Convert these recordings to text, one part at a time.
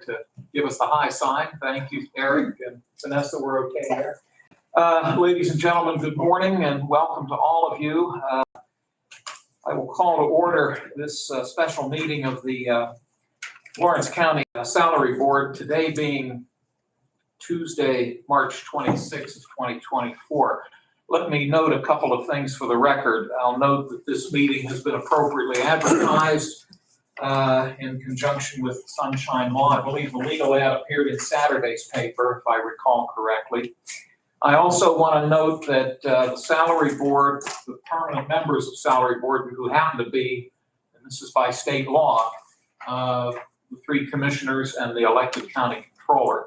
to give us the high sign. Thank you, Eric and Vanessa, we're okay there. Ladies and gentlemen, good morning and welcome to all of you. I will call to order this special meeting of the Lawrence County Salary Board, today being Tuesday, March 26th of 2024. Let me note a couple of things for the record. I'll note that this meeting has been appropriately advertised in conjunction with Sunshine Law. I believe the legal ad appeared in Saturday's paper, if I recall correctly. I also want to note that the Salary Board, the permanent members of the Salary Board who happen to be, and this is by state law, the 3 commissioners and the elected county controller.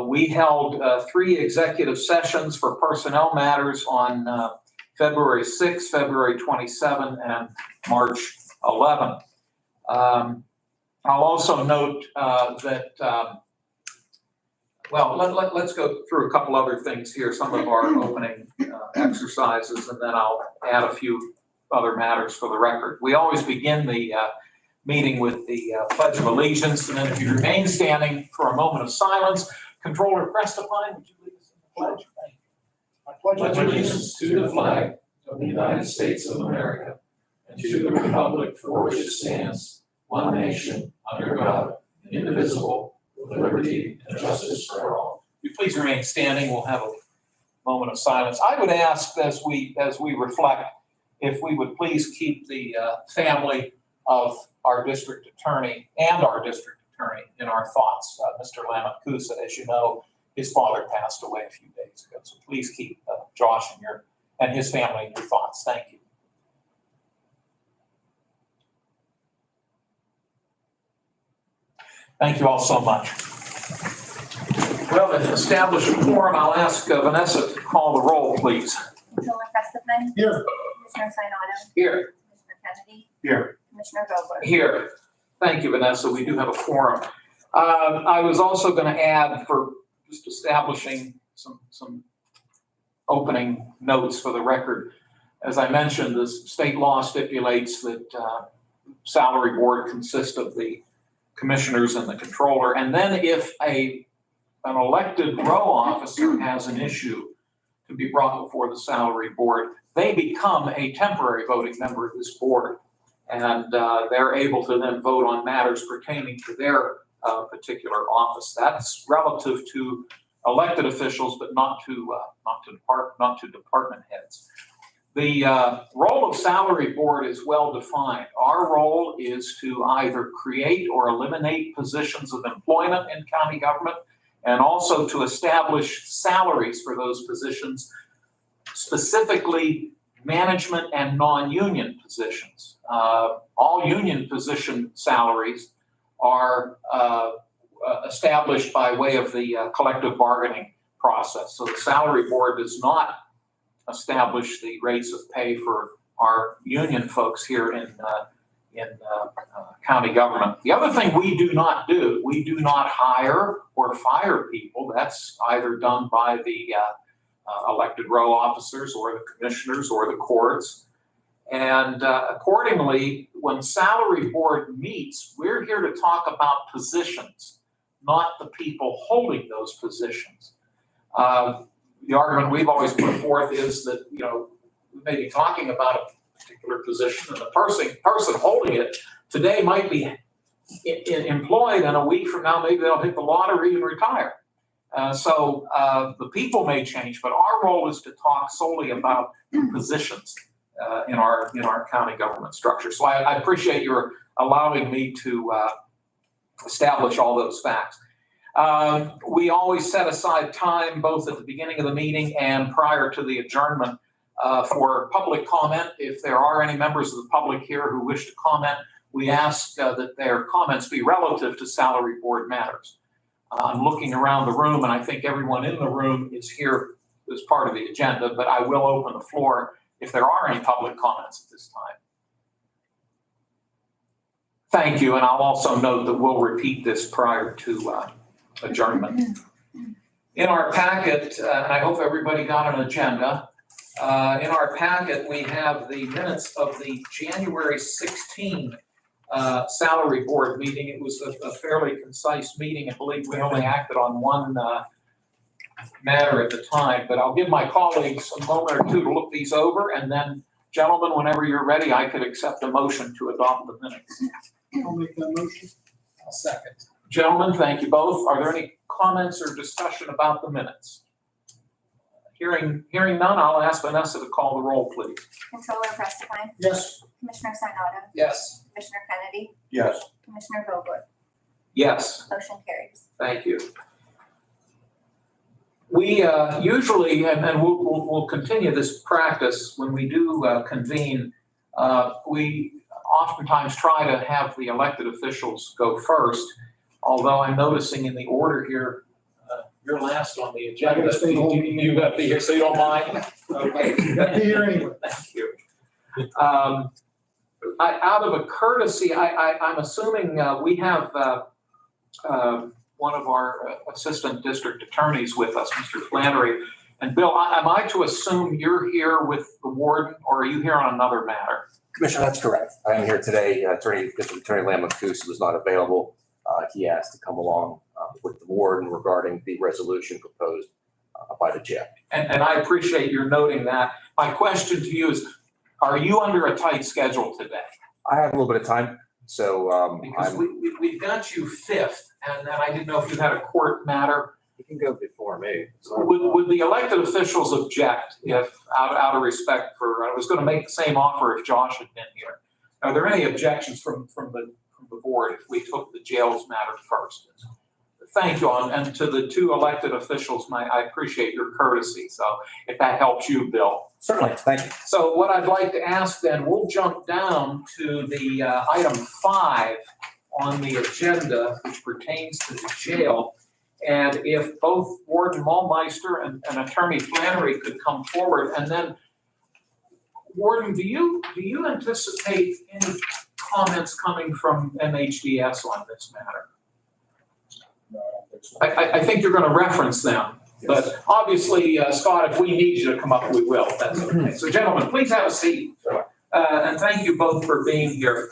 We held 3 executive sessions for personnel matters on February 6, February 27, and March 11. I'll also note that, well, let's go through a couple other things here, some of our opening exercises, and then I'll add a few other matters for the record. We always begin the meeting with the Pledge of Allegiance, and then if you remain standing for a moment of silence, Controller Prestipine, would you lead us in the pledge? Thank you. I pledge allegiance to the flag of the United States of America and to the republic for which it stands, one nation, under God, indivisible, with liberty and justice for all. If you please remain standing, we'll have a moment of silence. I would ask, as we reflect, if we would please keep the family of our district attorney and our district attorney in our thoughts. Mr. Lamakusa, as you know, his father passed away a few days ago, so please keep Josh and his family in your thoughts. Thank you. Thank you all so much. Well, to establish a quorum, I'll ask Vanessa to call the roll, please. Controller Prestipine. Here. Commissioner Sinata. Here. Commissioner Kennedy. Here. Commissioner Vogler. Here. Thank you, Vanessa. We do have a quorum. I was also going to add, for just establishing some opening notes for the record. As I mentioned, the state law stipulates that salary board consists of the commissioners and the controller. And then if an elected row officer has an issue to be brought before the salary board, they become a temporary voting member of this board. And they're able to then vote on matters pertaining to their particular office. That's relative to elected officials, but not to department heads. The role of salary board is well defined. Our role is to either create or eliminate positions of employment in county government, and also to establish salaries for those positions, specifically management and non-union positions. All union position salaries are established by way of the collective bargaining process. So the salary board does not establish the rates of pay for our union folks here in county government. The other thing we do not do, we do not hire or fire people. That's either done by the elected row officers or the commissioners or the courts. And accordingly, when salary board meets, we're here to talk about positions, not the people holding those positions. The argument we've always put forth is that, you know, we may be talking about a particular position, and the person holding it today might be employed, and a week from now maybe they'll hit the lottery and retire. So the people may change, but our role is to talk solely about positions in our county government structure. So I appreciate your allowing me to establish all those facts. We always set aside time, both at the beginning of the meeting and prior to the adjournment, for public comment. If there are any members of the public here who wish to comment, we ask that their comments be relative to salary board matters. I'm looking around the room, and I think everyone in the room is here as part of the agenda, but I will open the floor if there are any public comments at this time. Thank you, and I'll also note that we'll repeat this prior to adjournment. In our packet, and I hope everybody got an agenda, in our packet we have the minutes of the January 16 salary board meeting. It was a fairly concise meeting. I believe we only acted on one matter at the time, but I'll give my colleagues a moment or two to look these over, and then, gentlemen, whenever you're ready, I could accept a motion to adopt the minutes. I'll make that motion. I'll second. Gentlemen, thank you both. Are there any comments or discussion about the minutes? Hearing none, I'll ask Vanessa to call the roll, please. Controller Preston, Yes. Commissioner Sinata, Yes. Commissioner Kennedy, Yes. Commissioner Vogler, Yes, motion carries. thank you. We usually, and we'll continue this practice when we do convene, we oftentimes try to have the elected officials go first, although I'm noticing in the order here, you're last on the agenda. I gotta stay home. You got to be here, so you don't mind? Okay. Gotta be here anyway. Thank you. Out of a courtesy, I'm assuming we have one of our assistant district attorneys with us, Mr. Flannery. And Bill, am I to assume you're here with the warden, or are you here on another matter? Commissioner, that's correct. I am here today. District Attorney Lam Makusa was not available. He asked to come along with the warden regarding the resolution proposed by the jail. And I appreciate your noting that. My question to you is, are you under a tight schedule today? I have a little bit of time, so Because we've got you fifth, and then I didn't know if you had a court matter. you can go before me. Would the elected officials object if, out of respect for, I was going to make the same offer if Josh had been here. Are there any objections from the board if we took the jails matter first? Thank you, and to the two elected officials, I appreciate your courtesy. So if that helps you, Bill. Certainly, thank you. So what I'd like to ask then, we'll jump down to the item 5 on the agenda, which pertains to the jail. And if both Warden Malmeister and Attorney Flannery could come forward, and then Warden, do you anticipate any comments coming from MHDS on this matter? No, I don't think so. I think you're going to reference them, but obviously, Scott, if we need you to come up, we will. That's okay. So gentlemen, please have a seat. And thank you both for being here.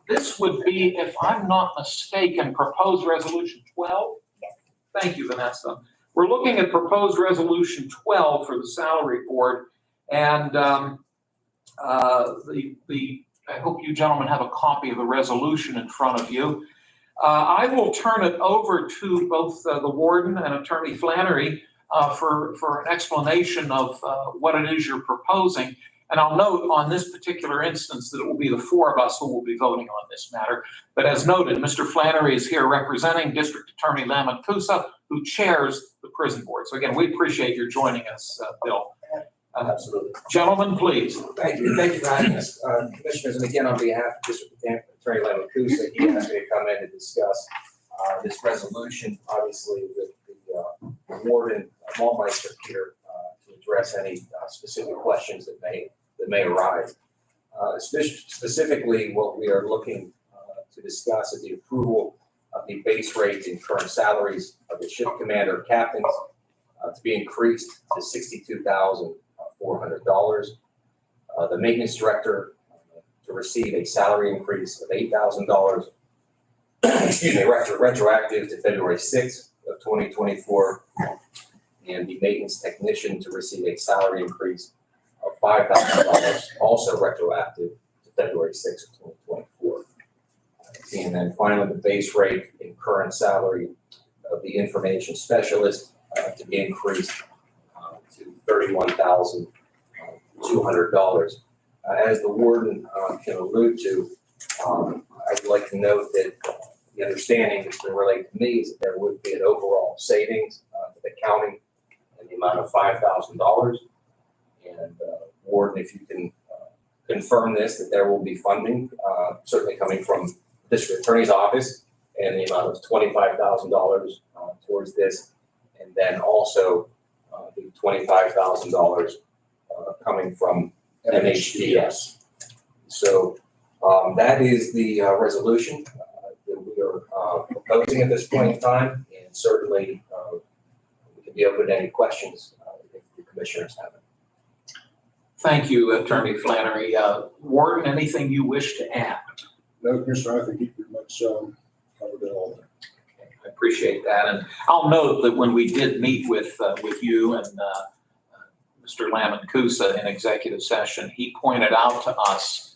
This would be, if I'm not mistaken, proposed resolution 12? Yes. Thank you, Vanessa. We're looking at proposed resolution 12 for the salary board. And I hope you gentlemen have a copy of the resolution in front of you. I will turn it over to both the warden and Attorney Flannery for an explanation of what it is you're proposing. And I'll note on this particular instance that it will be the 4 of us who will be voting on this matter. But as noted, Mr. Flannery is here representing District Attorney Lam Makusa, who chairs the prison board. So again, we appreciate your joining us, Bill. Absolutely. Gentlemen, please. Thank you for having us, commissioners. And again, on behalf of District Attorney Lam Makusa, he asked me to come in to discuss this resolution, obviously with the warden Malmeister here to address any specific questions that may arise. Specifically, what we are looking to discuss is the approval of the base rate and current salaries of the shift commander captains to be increased to $62,400. The maintenance director to receive a salary increase of $8,000, retroactive to February 6th of 2024. And the maintenance technician to receive a salary increase of $5,000, also retroactive to February 6th of 2024. And then finally, the base rate and current salary of the information specialist to be increased to $31,200. As the warden can allude to, I'd like to note that the understanding that's been relayed to me is that there would be an overall savings to the county in the amount of $5,000. And warden, if you can confirm this, that there will be funding certainly coming from the district attorney's office and the amount of $25,000 towards this. And then also the $25,000 coming from MHDS. So that is the resolution that we are proposing at this point in time, and certainly we can be open to any questions if the commissioners have it. Thank you, Attorney Flannery. Warden, anything you wish to add? No, Commissioner, I think he pretty much covered it all there. I appreciate that. And I'll note that when we did meet with you and Mr. Lamancusa in executive session, he pointed out to us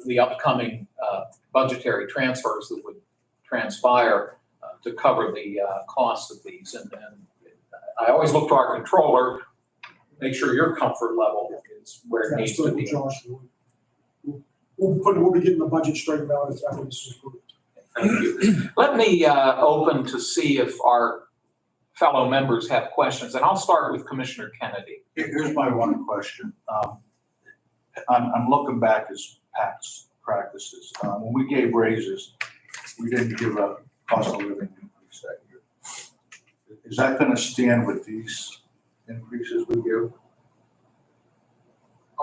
the upcoming budgetary transfers that would transpire to cover the costs of these. And I always look to our controller, make sure your comfort level is where it needs to be. Josh, we'll be getting the budget straightened out after this is approved. Thank you. Let me open to see if our fellow members have questions, and I'll start with Commissioner Kennedy. Here's my one question. I'm looking back as past practices. When we gave raises, we didn't give a cost of living increase that year. Is that going to stand with these increases we give?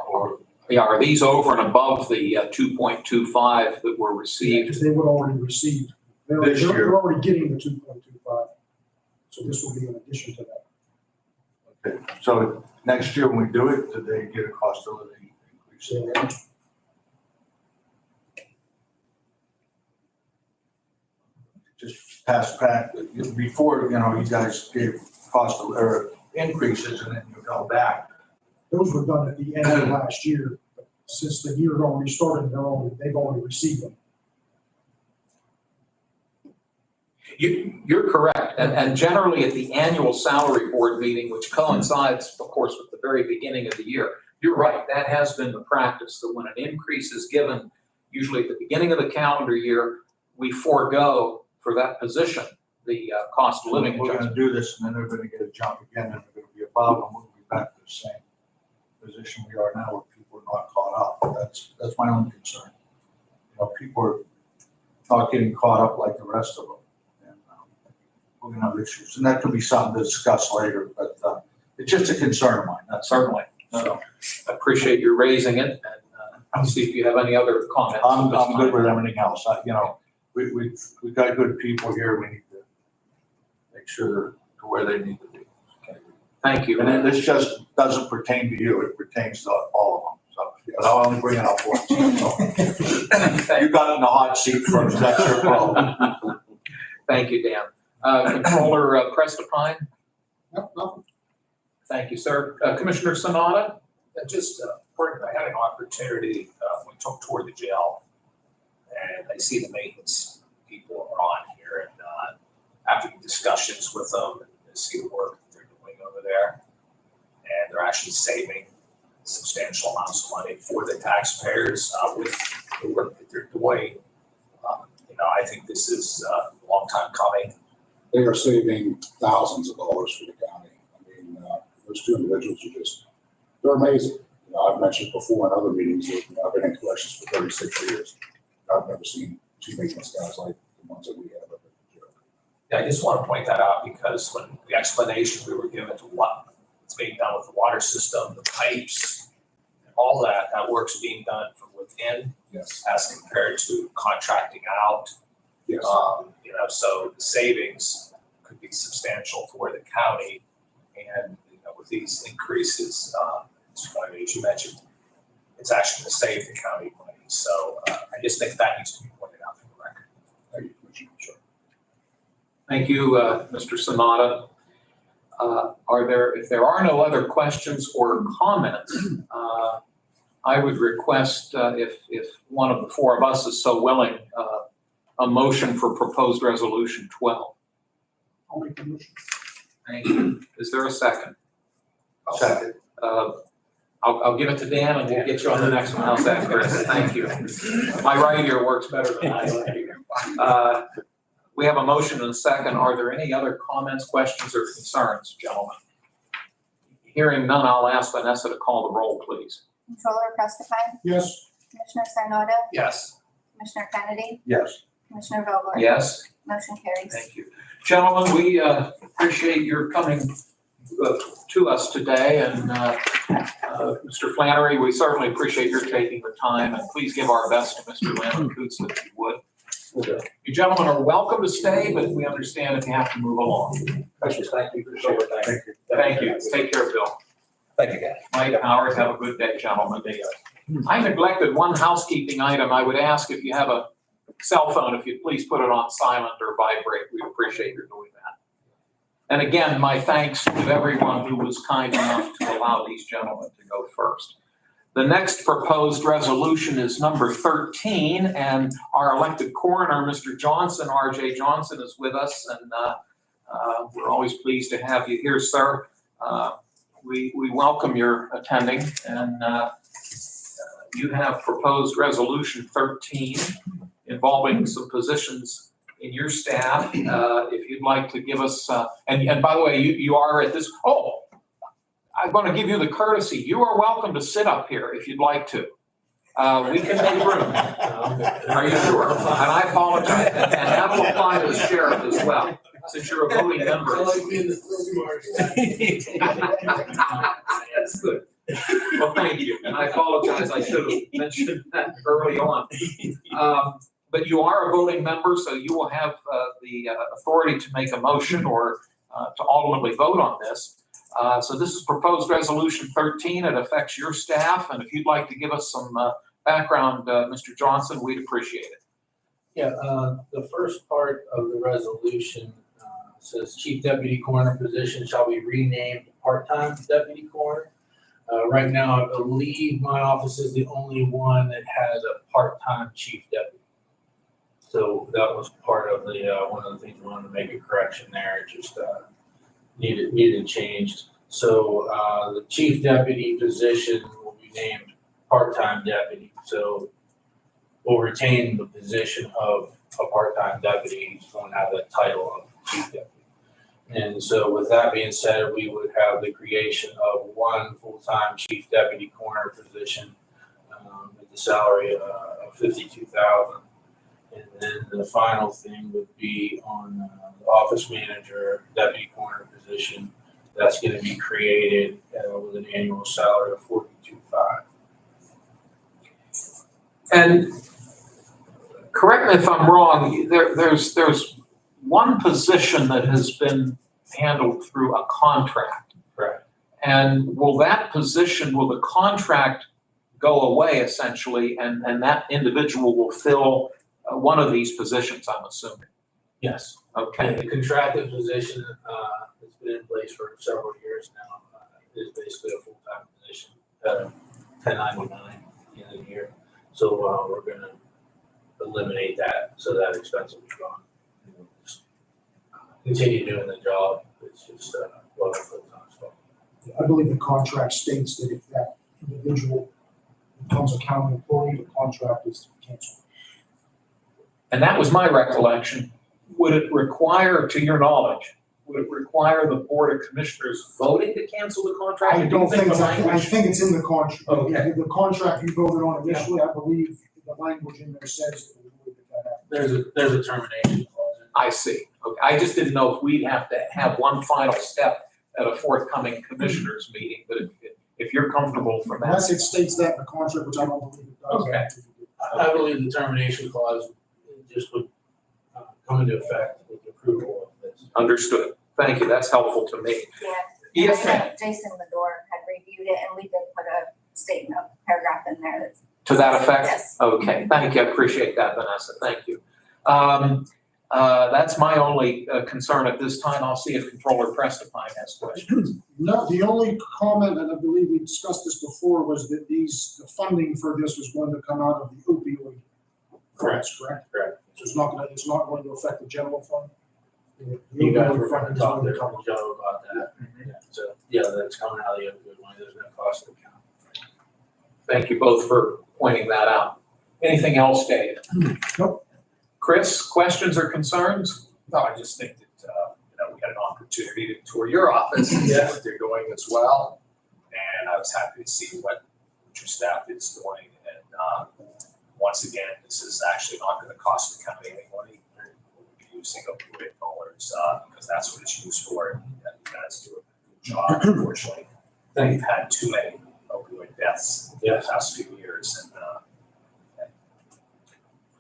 Or Yeah, are these over and above the 2.25 that were received? Because they would already receive, This year. they're already getting the 2.25. So this will be in addition to that. okay, so next year when we do it, do they get a cost of living increase? So, Just past practice, before, you guys gave cost of, or increases and then you fell back. those were done at the end of last year. But since the year already started, they've already received them. You're correct. And generally at the annual salary board meeting, which coincides, of course, with the very beginning of the year, you're right. That has been the practice, that when an increase is given, usually at the beginning of the calendar year, we forego for that position the cost of living We're adjustment. gonna do this and then they're gonna get a jump again and they're gonna be above and we'll be back to the same position we are now where people are not caught up. That's my only concern. People are not getting caught up like the rest of them. And we're gonna have issues. And that could be something to discuss later, but it's just a concern of mine. That's Certainly. so. I appreciate you raising it, and I'll see if you have any other comments. I'm good with everything else. We've got good people here. We need to make sure they're to where they need to be. Thank you. And then this just doesn't pertain to you. It pertains to all of them. So, but I'll only bring it up once. So, you got in the hot seat first. That's your problem. Thank you, Dan. Controller Prestipine, No, nothing. thank you, sir. Commissioner Sanada? Just, I had an opportunity, we took toward the jail, and I see the maintenance people are on here, and after discussions with them, and see the work that they're doing over there, and they're actually saving substantial amounts of money for the taxpayers with the work that they're doing. I think this is a long time coming. They are saving thousands of dollars for the county. I mean, those two individuals are they're amazing. I've mentioned before in other meetings that I've been in collections for 36 years. I've never seen two maintenance guys like the ones that we have up at the jail. Yeah, I just want to point that out because when the explanation we were given to what's being done with the water system, the pipes, and all that work's being done from within Yes. as compared to contracting out. Yes. So the savings could be substantial for the county. And, with these increases, as you mentioned, it's actually going to save the county money. So I just think that needs to be pointed out for the record. Thank you, Commissioner. Sure. Thank you, Mr. Sanada. If there are no other questions or comments, I would request, if one of the four of us is so willing, a motion for proposed resolution 12. I'll make the motion. Thank you. Is there a second? Second. I'll give it to Dan and we'll get you on the next one. How's that, Chris? Thank you. My right ear works better than my left ear. We have a motion and a second. Are there any other comments, questions, or concerns, gentlemen? Hearing none, I'll ask Vanessa to call the roll, please. Controller Prestipine, Yes. Commissioner Sarnado, Yes. Commissioner Kennedy, Yes. Commissioner Vogler? Yes? Motion carries. Thank you. Gentlemen, we appreciate your coming to us today, and Mr. Flannery, we certainly appreciate your taking the time, and please give our best to Mr. Lamancusa if you would. You gentlemen are welcome to stay, but we understand if you have to move along. Thank you for sharing. Thank you. Thank you. Take care, Bill. Thank you, guys. Mike, Howard, have a good day, gentlemen. I neglected one housekeeping item. I would ask if you have a cell phone, if you'd please put it on silent or vibrate. We'd appreciate your doing that. And again, my thanks to everyone who was kind enough to allow these gentlemen to go first. The next proposed resolution is number 13, and our elected coroner, Mr. Johnson, R.J. Johnson, is with us, and we're always pleased to have you here, sir. We welcome your attending, and you have proposed resolution 13 involving some positions in your staff. If you'd like to give us, and by the way, you are at this, I'm going to give you the courtesy. You are welcome to sit up here if you'd like to. We can make room. Are you sure? And I apologize. And that will apply to the sheriff as well, since you're a voting member. That's good. Well, thank you. And I apologize. I should have mentioned that early on. But you are a voting member, so you will have the authority to make a motion or to ultimately vote on this. So this is proposed resolution 13. It affects your staff. And if you'd like to give us some background, Mr. Johnson, we'd appreciate it. Yeah, the first part of the resolution says Chief Deputy Coroner position shall be renamed part-time Deputy Coroner. Right now, I believe my office is the only one that has a part-time Chief Deputy. So that was part of the, one of the things we wanted to make a correction there. It just needed changed. So the Chief Deputy position will be named part-time Deputy. So we'll retain the position of a part-time deputy. He's going to have the title of Chief Deputy. And so with that being said, we would have the creation of one full-time Chief Deputy Coroner position at the salary of $52,000. And then the final thing would be on the office manager, deputy coroner position. That's going to be created with an annual salary of $42,500. And correct me if I'm wrong, there's one position that has been handled through a contract. Correct. And will the contract go away essentially, and that individual will fill one of these positions, I'm assuming? Yes. Okay. The contracted position has been in place for several years now. Is basically a full-time position, 1099 at the end of the year. So we're going to eliminate that, so that expense will be gone. Just continue doing the job. It's just well full-time stuff. I believe the contract states that if that individual becomes a county employee, the contract is canceled. And that was my recollection. Would it require, to your knowledge, would it require the Board of Commissioners voting to cancel the contract? I don't think, the I language- think it's in the contract. Okay. The contract you voted on initially, I believe the language in there says that. There's a termination clause. I see. Okay. I just didn't know if we'd have to have one final step at a forthcoming commissioners meeting, but if you're comfortable from that. Unless it states that in the contract, which I don't believe it does. Okay. I believe the termination clause just would come into effect with the approval of this. Understood. Thank you. That's helpful to me. Yeah. Yes, And I ma'am. know Jason Medor had reviewed it, and we did put a statement, a paragraph in there that's. To that effect? Yes. Okay. Thank you. I appreciate that, Vanessa. Thank you. That's my only concern at this time. I'll see if Controller Prestipine has questions. No, the only comment, and I believe we discussed this before, was that the funding for this was going to come out of the opioid grants, correct? Correct. So it's not going to affect the general fund? The You guys opioid were fund going is to talk going to to come. Joe about that. Yeah, so, yeah, that's coming out of the opioid money. There's no cost to the county. Thank you both for pointing that out. Anything else, Dave? Nope. Chris, questions or concerns? No, I just think that, we had an opportunity to tour your office and see Yeah. what they're doing as well. And I was happy to see what your staff is doing. And once again, this is actually not going to cost the county any money. We're using opioid dollars because that's what it's used for. And you guys do a good job, unfortunately. We've had too many opioid deaths in the past few years.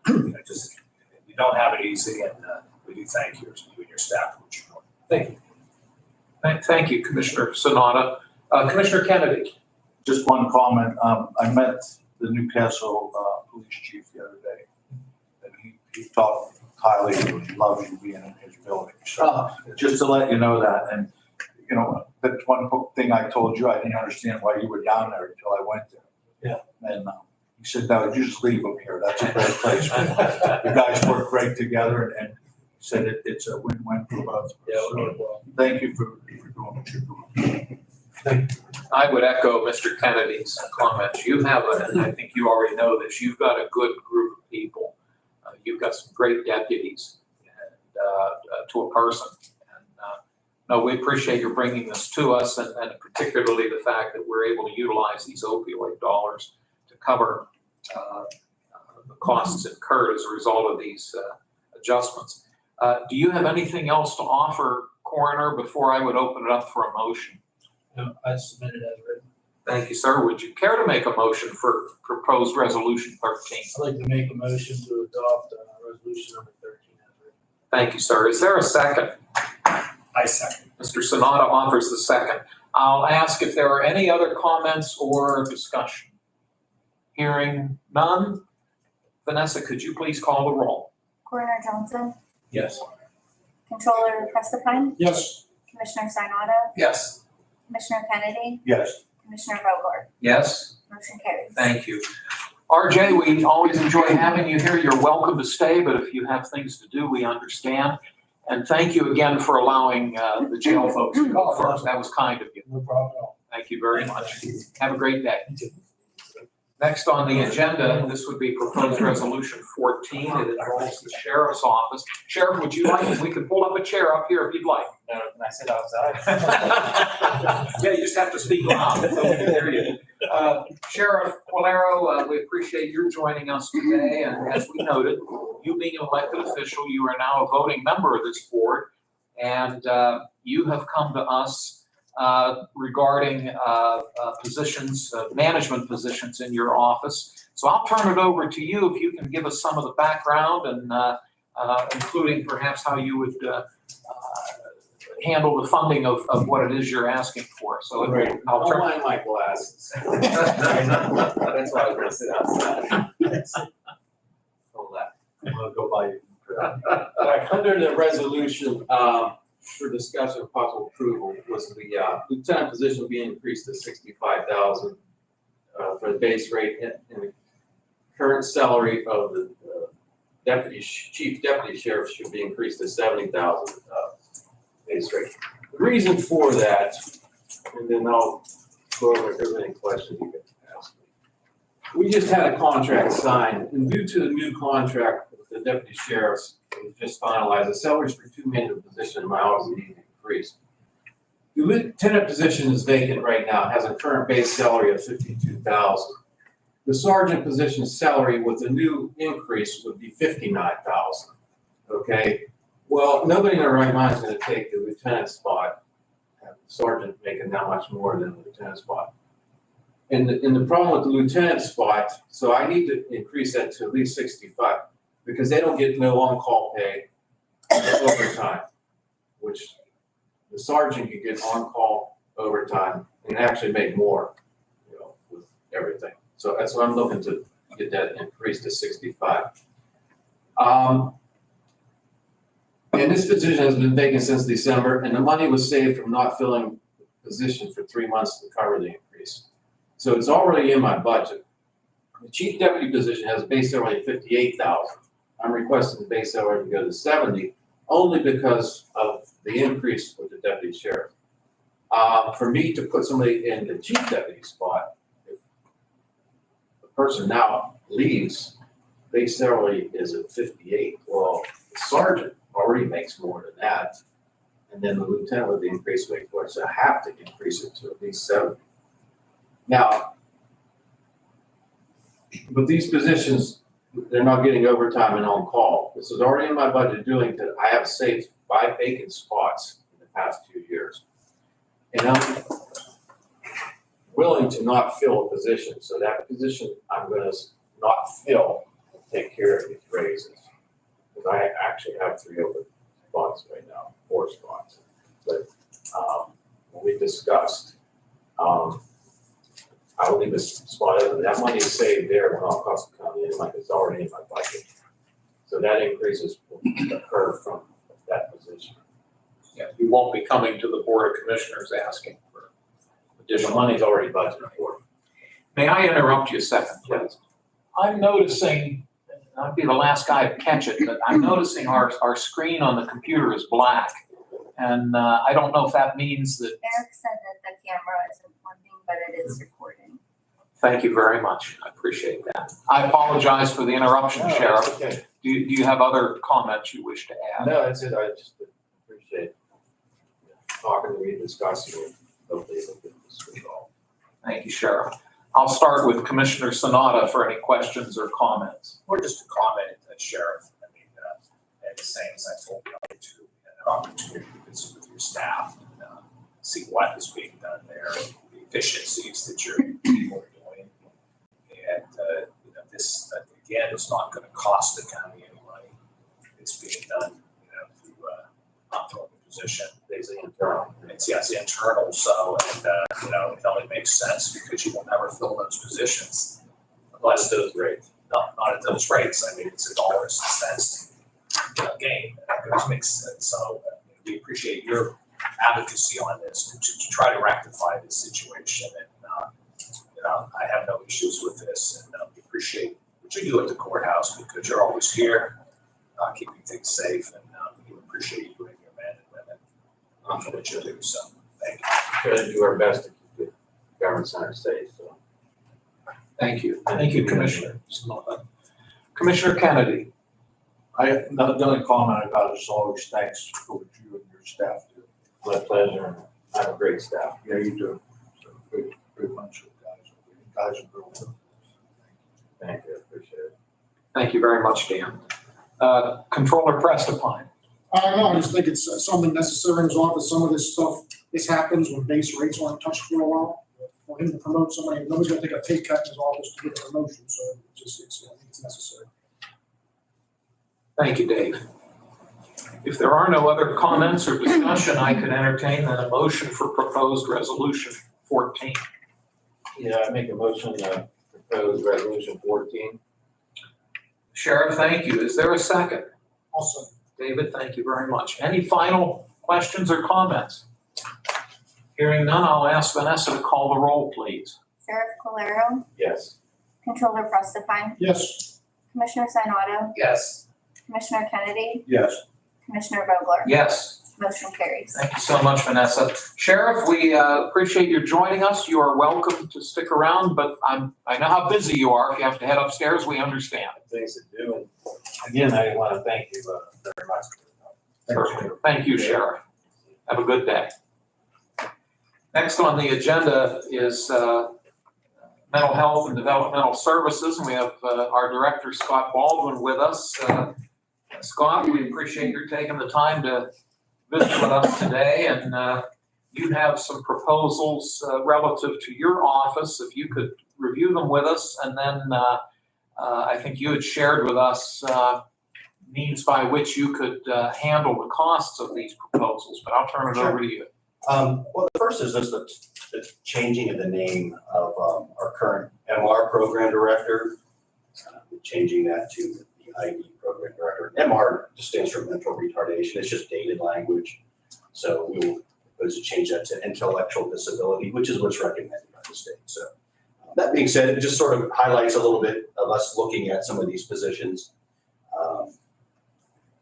And just, you don't have it easy. And we do thank you and your staff for what you're doing. Thank you. Thank you, Commissioner Sonata. Commissioner Kennedy. Just one comment. I met the Newcastle police chief the other day. And he talked highly, he loves you being in his building. So just to let you know that, and, you know, that's one thing I told you, I didn't understand why you were down there until I went there. Yeah. And he said, no, you just leave them here. That's a great place. You guys work great together, and he said it's a win-win for both. of us. So, thank you for doing what you're doing. I would echo Mr. Kennedy's comments. You have, and I think you already know this, you've got a good group of people. You've got some great deputies and, to a person. And no, we appreciate your bringing this to us, and particularly the fact that we're able to utilize these opioid dollars to cover the costs incurred as a result of these adjustments. Do you have anything else to offer, Coroner, before I would open it up for a motion? No, I submitted as written. Thank you, sir. Would you care to make a motion for proposed resolution 13? I'd like to make a motion to adopt resolution number 13 as written. Thank you, sir. Is there a second? I second. Mr. Sonata offers the second. I'll ask if there are any other comments or discussion. Hearing none. Vanessa, could you please call the roll? Coroner Johnson, Yes. Controller Prestipine, Yes. Commissioner Sinata, Yes. Commissioner Kennedy, Yes. Commissioner Vogler, Yes. motion carries. Thank you. RJ, we always enjoy having you here. You're welcome to stay, but if you have things to do, we understand. And thank you again for allowing the jail folks to go first. That was kind of you. No problem at all. Thank you very much. Have a great day. Next on the agenda, this would be proposed resolution 14. It involves the sheriff's office. Sheriff, would you like, we could pull up a chair up here if you'd like. No, can I sit outside? Yeah, you just have to speak loud, so we can hear you. Sheriff Qualero, we appreciate your joining us today, and as we noted, you being an elected official, you are now a voting member of this board, and you have come to us regarding positions, management positions in your office. So I'll turn it over to you if you can give us some of the background, and including perhaps how you would handle the funding of what it is you're asking for. So I'll Don't turn. mind my glasses. That's why I was gonna sit outside. Hold that. I'm gonna go by you. All right, under the resolution, for discussion of possible approval was the lieutenant position being increased to 65,000 for the base rate, and the current salary of the chief deputy sheriff should be increased to 70,000 base rate. The reason for that, and then I'll go over if there's any questions you can ask me. We just had a contract signed, and due to the new contract with the deputy sheriffs, it was just finalized, the salaries for two men in the position, my hours need to increase. The lieutenant position is vacant right now, has a current base salary of 52,000. The sergeant position's salary with the new increase would be 59,000, okay? Well, nobody in their right mind is gonna take the lieutenant spot, have the sergeant making that much more than the lieutenant spot. And the problem with the lieutenant spot, so I need to increase that to at least 65, because they don't get no on-call pay overtime, which the sergeant can get on-call overtime and actually make more, you know, with everything. So that's what I'm looking to get that increased to 65. And this position has been vacant since December, and the money was saved from not filling the position for 3 months to cover the increase. So it's already in my budget. The chief deputy position has a base salary of 58,000. I'm requesting the base salary to go to 70, only because of the increase with the deputy sheriff. For me to put somebody in the chief deputy spot, if the person now leaves, base salary is at 58. Well, the sergeant already makes more than that. And then the lieutenant with the increased weight force, so I have to increase it to at least 70. Now, with these positions, they're not getting overtime and on-call. This is already in my budget doing that. I have saved 5 vacant spots in the past 2 years. And I'm willing to not fill a position. So that position I'm gonna not fill and take care of these raises. Because I actually have 3 open spots right now, 4 spots. But when we discussed, I I'll leave a spot open. That money is saved there when all costs come in, like it's already in my budget. So that increases will occur from that position. Yeah, you won't be coming to the Board of Commissioners asking for The additional. money's already budgeted for. May I interrupt you a second, please? I'm noticing, and I'll be the last guy to catch it, but I'm noticing our screen on the computer is black. And I don't know if that means that, Eric said that the camera isn't working, but it is recording. thank you very much. I appreciate that. I apologize for the interruption, No, Sheriff. that's okay. Do you have other comments you wish to add? No, that's it. I just appreciate talking to you, discussing it. Hopefully we'll get this resolved. Thank you, Sheriff. I'll start with Commissioner Sanada for any questions or comments. Or just a comment, Sheriff, I mean, and the same as I told the other two, we had an opportunity to visit with your staff and see what is being done there, the efficiencies that your people are doing. And, you know, this, again, is not gonna cost the county any money. It's being done, you know, through, not through a position. It's internal. It's internal, so, and, you know, it only makes sense because you will never fill those positions unless those rates, not at those rates. I mean, it's a dollars and cents game, and that makes sense. So we appreciate your advocacy on this to try to rectify this situation. And, you know, I have no issues with this, and we appreciate what you do at the courthouse because you're always here, keeping things safe, and we appreciate you and your men and women for what you do. So thank you. Try to do our best to keep the government center safe, so. Thank you. Thank you, Commissioner Sanada. Commissioner Kennedy. The only comment I got is always thanks for what you and your staff do. My pleasure. I have a great staff. Yeah, you do. So good bunch of guys. You guys are real good. Thank you, I appreciate it. Thank you very much, Dan. Controller Prestipine. I don't know, I just think it's something necessary in his office. Some of this stuff, this happens when base rates aren't touched for a while. For him to promote somebody, nobody's gonna take a pay cut in his office to get a promotion, so it's necessary. Thank you, Dave. If there are no other comments or discussion, I can entertain a motion for proposed resolution 14. Yeah, I make a motion to propose resolution 14. Sheriff, thank you. Is there a second? Also, David, thank you very much. Any final questions or comments? Hearing none, I'll ask Vanessa to call the roll, please. Sheriff Calero, Yes. Controller Prestipine, yes, Commissioner Sinata, Yes. Commissioner Kennedy, Yes. Commissioner Vogler. Yes. Motion carries. Thank you so much, Vanessa. Sheriff, we appreciate you joining us. You are welcome to stick around, but I know how busy you are. If you have to head upstairs, we understand. Things to do, and again, I want to thank you very much. Perfect. Thank you, Sheriff. Have a good day. Next on the agenda is Mental Health and Developmental Services, and we have our Director, Scott Baldwin, with us. Scott, we appreciate your taking the time to visit with us today, and you have some proposals relative to your office. If you could review them with us, and then I think you had shared with us means by which you could handle the costs of these proposals, but I'll turn it over to you. Well, the first is just the changing of the name of our current MR program director, changing that to the ID program director. MR just stands for mental retardation. It's just dated language. So we will propose to change that to intellectual disability, which is what's recommended by the state. So that being said, it just sort of highlights a little bit of us looking at some of these positions.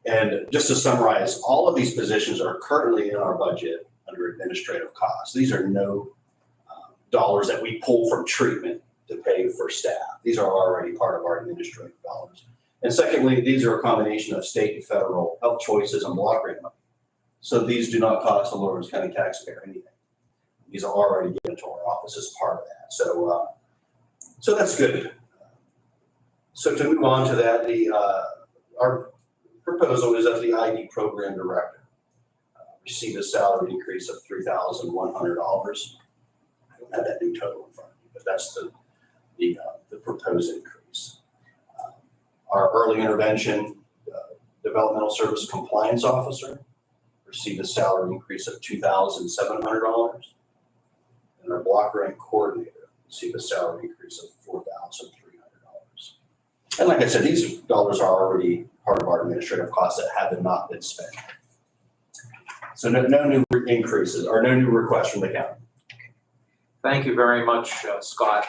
And just to summarize, all of these positions are currently in our budget under administrative costs. These are no dollars that we pull from treatment to pay for staff. These are already part of our administrative dollars. And secondly, these are a combination of state and federal health choices and block grant money. So these do not cost the Lawrence County taxpayer anything. These are already given to our office as part of that. So that's good. So to move on to that, our proposal is that the ID program director receive a salary increase of $3,100. I don't have that new total in front of me, but that's the proposed increase. Our early intervention developmental service compliance officer received a salary increase of $2,700, and our block grant coordinator see the salary increase of $4,300. And like I said, these dollars are already part of our administrative costs that have not been spent. So no new increases or no new requests from the county. Thank you very much, Scott.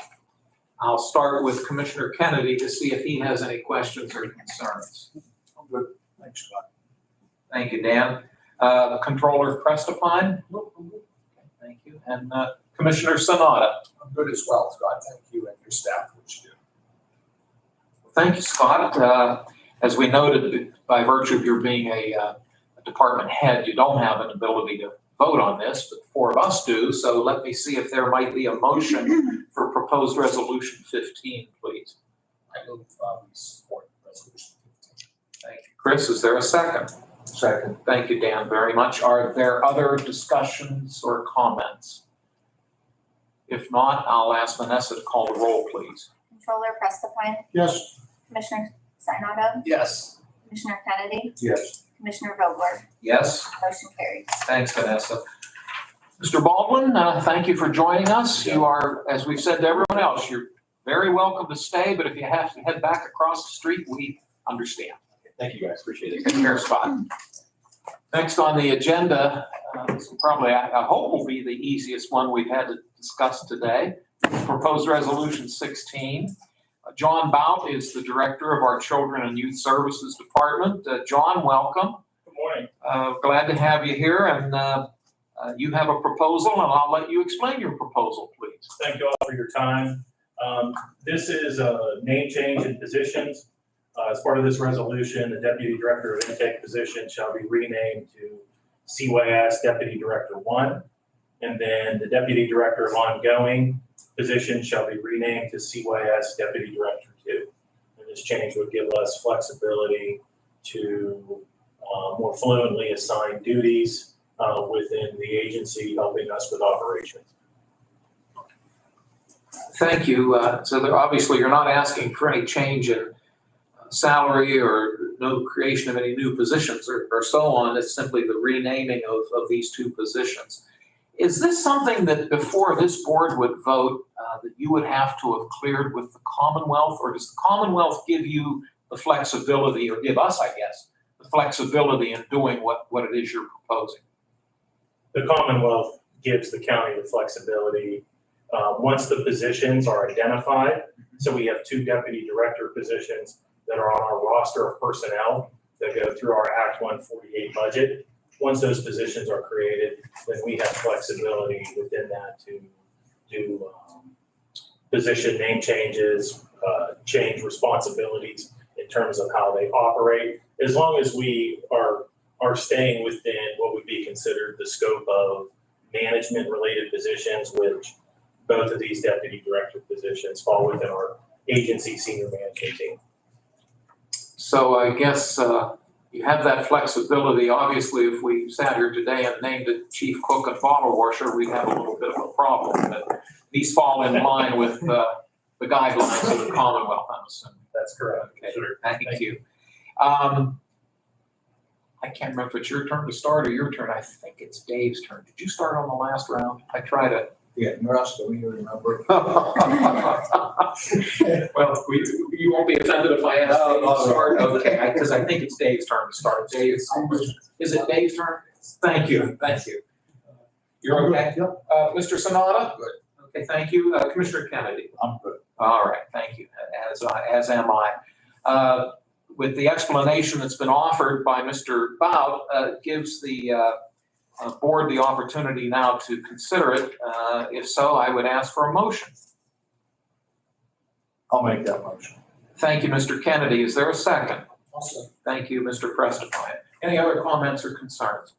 I'll start with Commissioner Kennedy to see if he has any questions or concerns. I'm good. Thanks, Scott. Thank you, Dan. Controller Prestipine? Thank you. And Commissioner Sanada? I'm good as well, Scott. Thank you and your staff, which you do. Thank you, Scott. As we noted, by virtue of your being a department head, you don't have an ability to vote on this, but the four of us do. So let me see if there might be a motion for proposed resolution 15, please. I move we support resolution 15. Thank you. Chris, is there a second? Second. Thank you, Dan, very much. Are there other discussions or comments? If not, I'll ask Vanessa to call the roll, please. Controller Prestipine, Yes. Commissioner Sinata, Yes. Commissioner Kennedy, Yes. Commissioner Vogler, Yes? motion carries. Thanks, Vanessa. Mr. Baldwin, thank you for joining us. You are, as we've said to everyone else, you're very welcome to stay, but if you have to head back across the street, we understand. Thank you guys, appreciate it. Take care, Scott. Next on the agenda, this will probably, I hope will be the easiest one we've had to discuss today. Proposed Resolution 16. John Bout is the Director of our Children and Youth Services Department. John, welcome. Good morning. Glad to have you here, and you have a proposal, and I'll let you explain your proposal, please. Thank you all for your time. This is a name change in positions. As part of this resolution, the Deputy Director of Intake position shall be renamed to CYS Deputy Director 1. And then the Deputy Director of Ongoing position shall be renamed to CYS Deputy Director 2. And this change would give us flexibility to more fluently assign duties within the agency, helping us with operations. Thank you. Obviously, you're not asking for any change in salary or no creation of any new positions or so on. It's simply the renaming of these two positions. Is this something that before this board would vote that you would have to have cleared with the Commonwealth, or does the Commonwealth give you the flexibility, or give us, I guess, the flexibility in doing what it is you're proposing? The Commonwealth gives the county the flexibility once the positions are identified. So we have two deputy director positions that are on our roster of personnel that go through our Act 148 budget. Once those positions are created, then we have flexibility within that to do position name changes, change responsibilities in terms of how they operate, as long as we are staying within what would be considered the scope of management-related positions, which both of these deputy director positions fall within our agency senior management team. So I guess you have that flexibility. Obviously, if we sat here today and named it chief cook and bottle washer, we'd have a little bit of a problem. But these fall in line with the guidelines of the Commonwealth, I'm assuming. That's correct. Okay, Sure. thank you. I can't remember if it's your turn to start or your turn. I think it's Dave's turn. Did you start on the last round? I try to. Yeah, you're asking me to remember. Well, you won't be offended if I ask Dave to start? Okay, because I think it's Dave's turn to start. Dave, is it Dave's turn? Thank you. You're okay? Yep. Mr. Sanada? Good. Okay, thank you. Commissioner Kennedy? I'm good. All right, thank you, as am I. With the explanation that's been offered by Mr. Bout, gives the board the opportunity now to consider it. If so, I would ask for a motion. I'll make that motion. Thank you, Mr. Kennedy. Is there a second? Also, Thank you, Mr. Prestipine. Any other comments or concerns?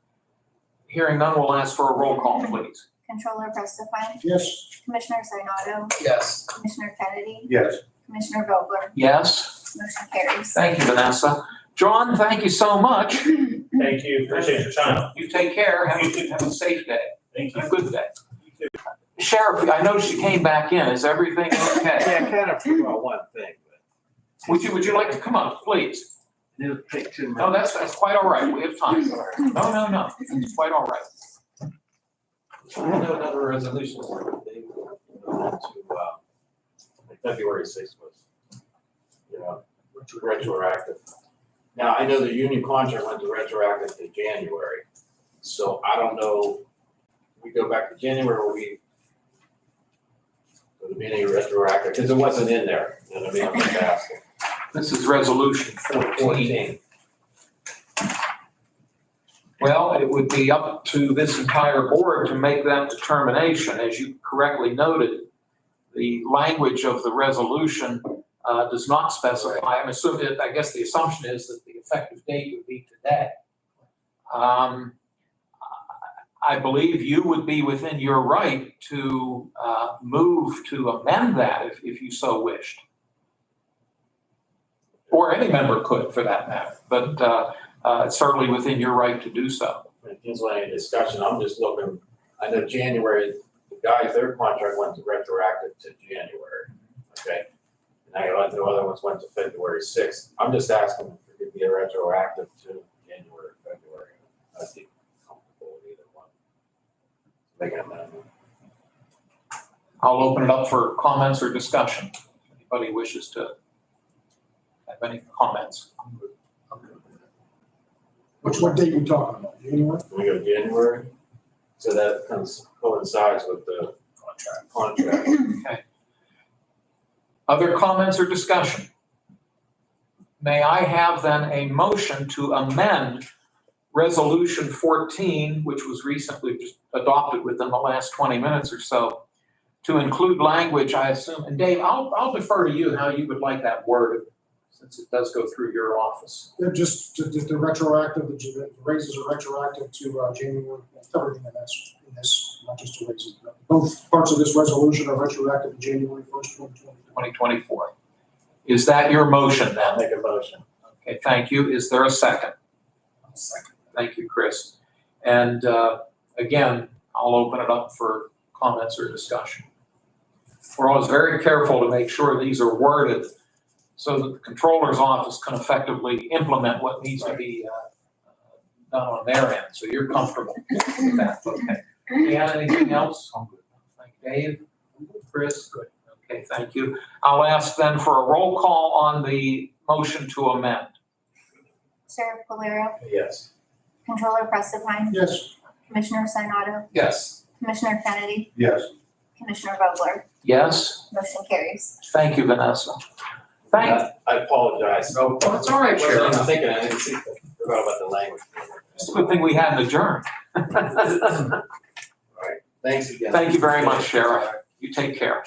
Hearing none, we'll ask for a roll call, please. Controller Prestipine, yes. Commissioner Sinata, Yes. Commissioner Kennedy, Yes. Commissioner Vogler, Yes? motion carries. Thank you, Vanessa. John, thank you so much. Thank you. Appreciate your time. You take care. Have a safe day. Thank you. Have a good day. Sheriff, I know she came back in. Is everything okay? Yeah, I kind of forgot one thing, but Would you like to come up, please? it'll take 2 minutes. No, that's quite all right. We have time. No. It's quite all right. I know another resolution. February 6th was, you know, retroactive. Now, I know the union contract went to retroactive to January, so I don't know, we go back to January or we go to any retroactive, because it wasn't in there, you know what I mean, I'm just asking. This is resolution 14. Well, it would be up to this entire board to make that determination. As you correctly noted, the language of the resolution does not specify, I'm assuming, I guess the assumption is that the effective date would be today. I believe you would be within your right to move to amend that if you so wished. Or any member could, for that matter, but it's certainly within your right to do so. It seems like any discussion, I'm just looking, I know January, the guys, their contract went to retroactive to January, okay? And I let the other ones went to February 6th. I'm just asking if it could be a retroactive to January, February. I'd be comfortable with either one. Make an amendment. I'll open it up for comments or discussion. Anybody wishes to have any comments? What date are we talking about, January? Can we go January? So that coincides with the contract. Okay. Other comments or discussion? May I have then a motion to amend Resolution 14, which was recently just adopted within the last 20 minutes or so, to include language, I assume, and Dave, I'll defer to you how you would like that worded, since it does go through your office. They're just the retroactive, the raises are retroactive to January, everything in this, not just the raises. Both parts of this resolution are retroactive to January 1st, 2024. Is that your motion then? Make a motion. Okay, thank you. Is there a second? Second. Thank you, Chris. And again, I'll open it up for comments or discussion. We're always very careful to make sure these are worded so that the controller's office can effectively implement what needs to be done on their end. So you're comfortable with that, okay? Do you have anything else? Thank you, Dave. Chris? Good. Okay, thank you. I'll ask then for a roll call on the motion to amend. Sheriff Valero, Yes. Controller Prestipine, Yes. Commissioner Sinata, Yes. Commissioner Kennedy, Yes. Commissioner Vogler, Yes? motion carries. Thank you, Vanessa. Thank, I apologize. No, it's all right, I wasn't Sheriff. even thinking, I didn't see, forgot about the language. It's a good thing we hadn't adjourned. All right, thanks again. Thank you very much, Sheriff. You take care.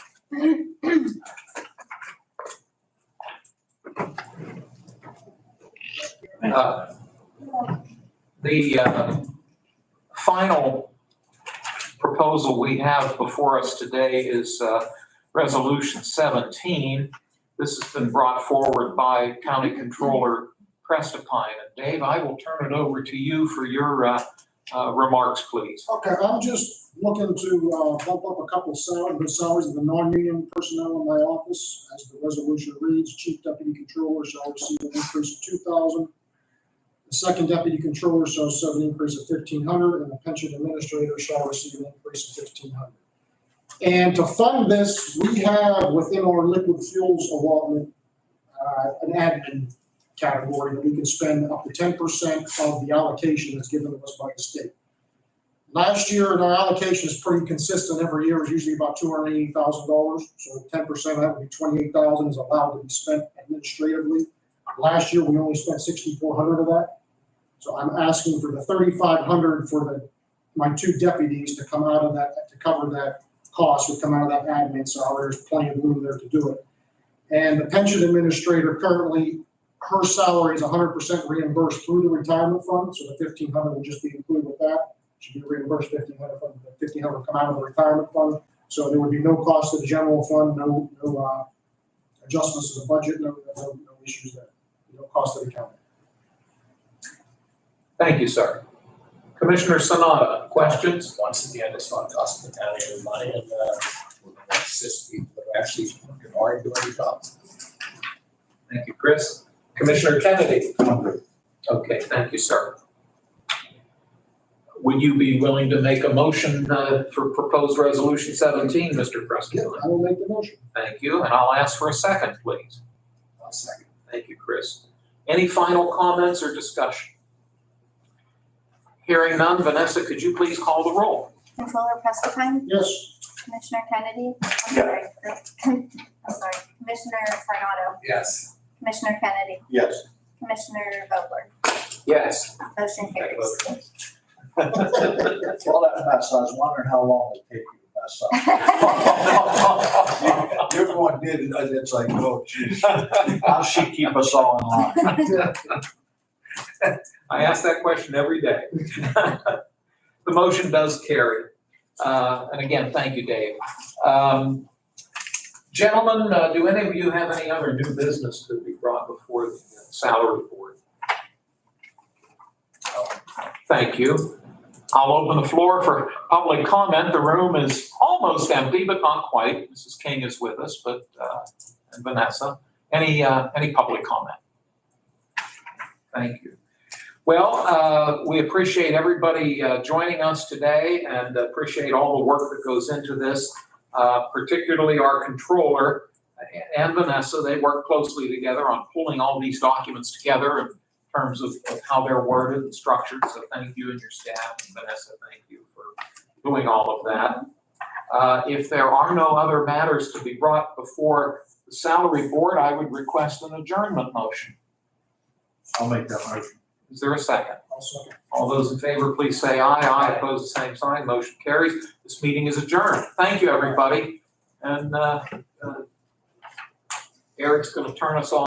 The final proposal we have before us today is Resolution 17. This has been brought forward by County Controller Prestipine. And Dave, I will turn it over to you for your remarks, please. Okay, I'm just looking to bump up a couple of salaries of the non-union personnel in my office. As the resolution reads, Chief Deputy Controller shall receive an increase of $2,000. The second Deputy Controller shall receive an increase of $1,500, and the Pension Administrator shall receive an increase of $1,500. And to fund this, we have within our liquid fuels allotment an admin category that we can spend up to 10% of the allocation that's given to us by the state. Last year, our allocation is pretty consistent every year. It's usually about $280,000. So 10% of that would be $28,000 is allowed to be spent administratively. Last year, we only spent $6,400 of that. So I'm asking for the $3,500 for my two deputies to come out of that, to cover that cost would come out of that admin salary. There's plenty of room there to do it. And the pension administrator currently, her salary is 100% reimbursed through the retirement fund. So the $1,500 will just be included with that. Should be reimbursed $1,500 from the $1,500 will come out of the retirement fund. So there would be no cost to the general fund, no adjustments to the budget, no issues there. No cost to the county. Thank you, sir. Commissioner Sanada, questions? Once again, it's not costing the county any money, and we're going to assist people that are actually working hard doing their jobs. Thank you, Chris. Commissioner Kennedy? Okay, thank you, sir. Would you be willing to make a motion for proposed resolution 17, Mr. Prescott? I will make the motion. Thank you, and I'll ask for a second, please. I'll second. Thank you, Chris. Any final comments or discussion? Hearing none, Vanessa, could you please call the roll? Controller Prestelheim, Yes. Commissioner Kennedy, I'm sorry, Commissioner Sinata, Yes. Commissioner Kennedy, Yes. Commissioner Vogler, Yes. motion carries. Well, that mess, I was wondering how long it'd take you to mess up. Everyone did, and it's like, oh, geez, how's she keep us all in line? I ask that question every day. The motion does carry. And again, thank you, Dave. Gentlemen, do any of you have any other new business to be brought before the salary board? Thank you. I'll open the floor for public comment. The room is almost empty, but not quite. Mrs. King is with us, but, and Vanessa. Any public comment? Thank you. Well, we appreciate everybody joining us today and appreciate all the work that goes into this, particularly our controller and Vanessa. They work closely together on pulling all these documents together in terms of how they're worded and structured. So thank you and your staff, and Vanessa, thank you for doing all of that. If there are no other matters to be brought before the salary board, I would request an adjournment motion. I'll make that motion. Is there a second? I'll second. All those in favor, please say aye. Aye, opposed, the same sign. Motion carries. This meeting is adjourned. Thank you, everybody. And Eric's going to turn us off.